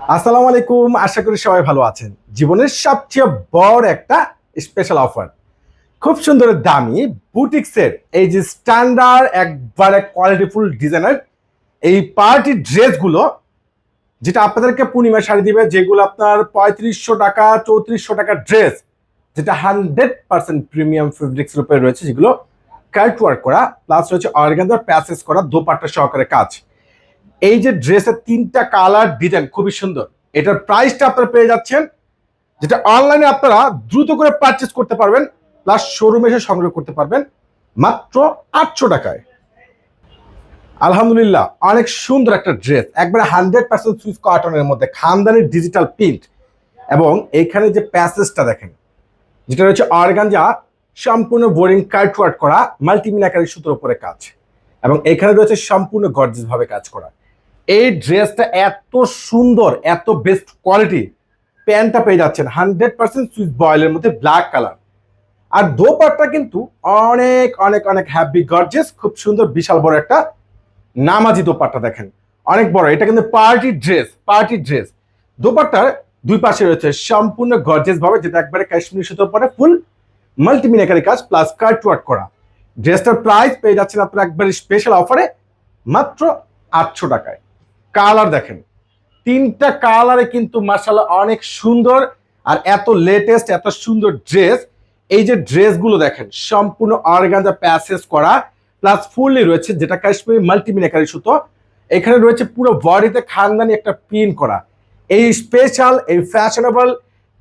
আসসালামু আলাইকুম, আশা করি সবাই ভালো আছেন। জীবনের সবচেয়ে বড় একটা স্পেশাল অফার, খুব সুন্দর দামি বুটিক্সের এই যে স্ট্যান্ডার্ড একবারে কোয়ালিটিফুল ডিজাইনের এই পার্টি ড্রেসগুলো, যেটা আপনাদেরকে পূর্ণিমা শাড়ি দিবে, যেগুলো আপনার 3500 টাকা 3400 টাকার ড্রেস, যেটা 100% প্রিমিয়াম ফেব্রিক্সের উপরে রয়েছে, যেগুলো কাট ওয়ার্ক করা, প্লাস রয়েছে অর্গানজার প্যাসেজ করা দোপাট্টা সহকারে কাজ। এই যে ড্রেসের 3টা কালার ডিজাইন খুবই সুন্দর। এটার প্রাইসটা আপনারা পেয়ে যাচ্ছেন, যেটা অনলাইনে আপনারা দ্রুত করে পারচেস করতে পারবেন, প্লাস শোরুমে এসে সংগ্রহ করতে পারবেন মাত্র 800 টাকায়। আলহামদুলিল্লাহ, অনেক সুন্দর একটা ড্রেস, একবারে 100% সুইস কটনের মধ্যে খানদানি ডিজিটাল প্রিন্ট, এবং এইখানে যে প্যাসেজটা দেখেন, যেটা রয়েছে অর্গানজা সম্পূর্ণ বোরিং কাট ওয়ার্ক করা মাল্টিমিনাকারি সুতোর উপরে কাজ, এবং এখানে রয়েছে সম্পূর্ণ গর্জিয়াস ভাবে কাজ করা। এই ড্রেসটা এত সুন্দর, এত বেস্ট কোয়ালিটি। প্যান্টটা পেয়ে যাচ্ছেন 100% সুইস বয়েলের মধ্যে ব্ল্যাক কালার, আর দোপাট্টা কিন্তু অনেক অনেক অনেক হ্যাপি গর্জিয়াস, খুব সুন্দর বিশাল বড় একটা নামাজি দোপাট্টা দেখেন, অনেক বড়। এটা কিন্তু পার্টি ড্রেস। দোপাট্টার দুই পাশে রয়েছে সম্পূর্ণ গর্জিয়াস ভাবে, যেটা একবারে কাশ্মীরি সুতোর পরে ফুল মাল্টিমিনাকারি কাজ প্লাস কাট ওয়ার্ক করা। ড্রেসটার প্রাইস পেয়ে যাচ্ছেন আপনার একবারে স্পেশাল অফারে মাত্র 800 টাকায়। কালার দেখেন, 3টা কালারে কিন্তু মাশাআল্লাহ অনেক সুন্দর, আর এত লেটেস্ট এত সুন্দর ড্রেস। এই যে ড্রেসগুলো দেখেন সম্পূর্ণ অর্গানজা প্যাসেজ করা, প্লাস ফুললি রয়েছে যেটা কাশ্মীরি মাল্টিমিনাকারি সুতো। এখানে রয়েছে পুরো বডিতে খানদানি একটা প্রিন্ট করা। এই স্পেশাল, এই ফ্যাশনেবল,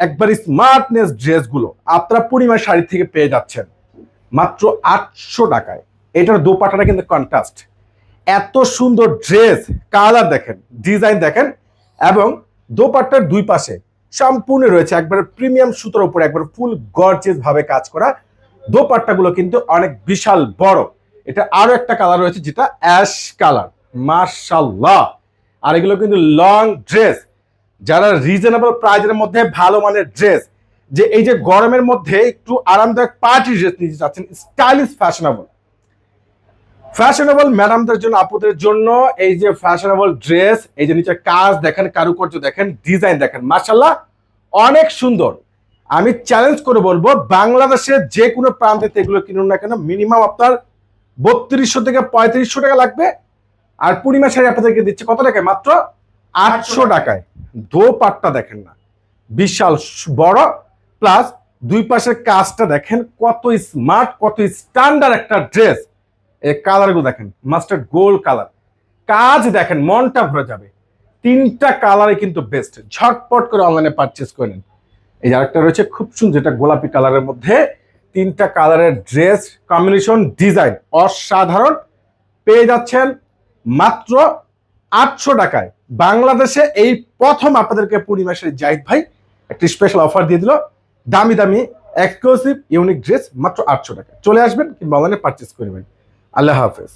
একবার স্মার্টনেস ড্রেসগুলো আপনারা পূর্ণিমা শাড়ি থেকে পেয়ে যাচ্ছেন মাত্র 800 টাকায়। এটার দোপাট্টাটা কিন্তু কন্ট্রাস্ট, এত সুন্দর ড্রেস, কালার দেখেন, ডিজাইন দেখেন, এবং দোপাট্টার দুই পাশে সম্পূর্ণ রয়েছে একবার প্রিমিয়াম সুতোর উপরে একবার ফুল গর্জিয়াস ভাবে কাজ করা। দোপাট্টাগুলো কিন্তু অনেক বিশাল বড়। এটা আরো একটা কালার রয়েছে যেটা অ্যাশ কালার, মাশাআল্লাহ। আর এগুলো কিন্তু লং ড্রেস, যারা রিজনেবল প্রাইজের মধ্যে ভালো মানের ড্রেস, যে এই যে গরমের মধ্যে একটু আরামদায়ক পার্টি ড্রেস নিতে চাচ্ছেন, স্টাইলিশ ফ্যাশনেবল ম্যাডামদের জন্য, আপুদের জন্য এই যে ফ্যাশনেবল ড্রেস, এই যে নিচে কাজ দেখেন, কারুকার্য দেখেন, ডিজাইন দেখেন, মাশাআল্লাহ অনেক সুন্দর। আমি চ্যালেঞ্জ করে বলবো, বাংলাদেশের যে কোনো প্রান্তে এগুলো কিনুন না কেন, মিনিমাম আপনার 3200 থেকে 3500 টাকা লাগবে। আর পূর্ণিমা শাড়ি আপনাদেরকে দিচ্ছে কত টাকায়? মাত্র 800 টাকায়। দোপাট্টা দেখেন না, বিশাল বড়, প্লাস দুই পাশের কাজটা দেখেন, কত স্মার্ট, কত স্ট্যান্ডার্ড একটা ড্রেস। এই কালারগুলো দেখেন, মাস্টার্ড গোল্ড কালার, কাজ দেখেন, মনটা ভরে যাবে। 3টা কালারে কিন্তু বেস্ট, ঝটপট করে অনলাইনে পারচেস করে নেন। এই আরেকটা রয়েছে খুব সুন্দর, যেটা গোলাপি কালারের মধ্যে 3টা কালারের ড্রেস কম্বিনেশন, ডিজাইন অসাধারণ, পেয়ে যাচ্ছেন মাত্র 800 টাকায়। বাংলাদেশে এই প্রথম আপনাদেরকে পূর্ণিমা শাড়ি জাহিদ ভাই একটি স্পেশাল অফার দিয়ে দিল, দামি দামি এক্সক্লুসিভ ইউনিক ড্রেস মাত্র 800 টাকা। চলে আসবেন কিংবা অনলাইনে পারচেস করবেন। আল্লাহ হাফেজ।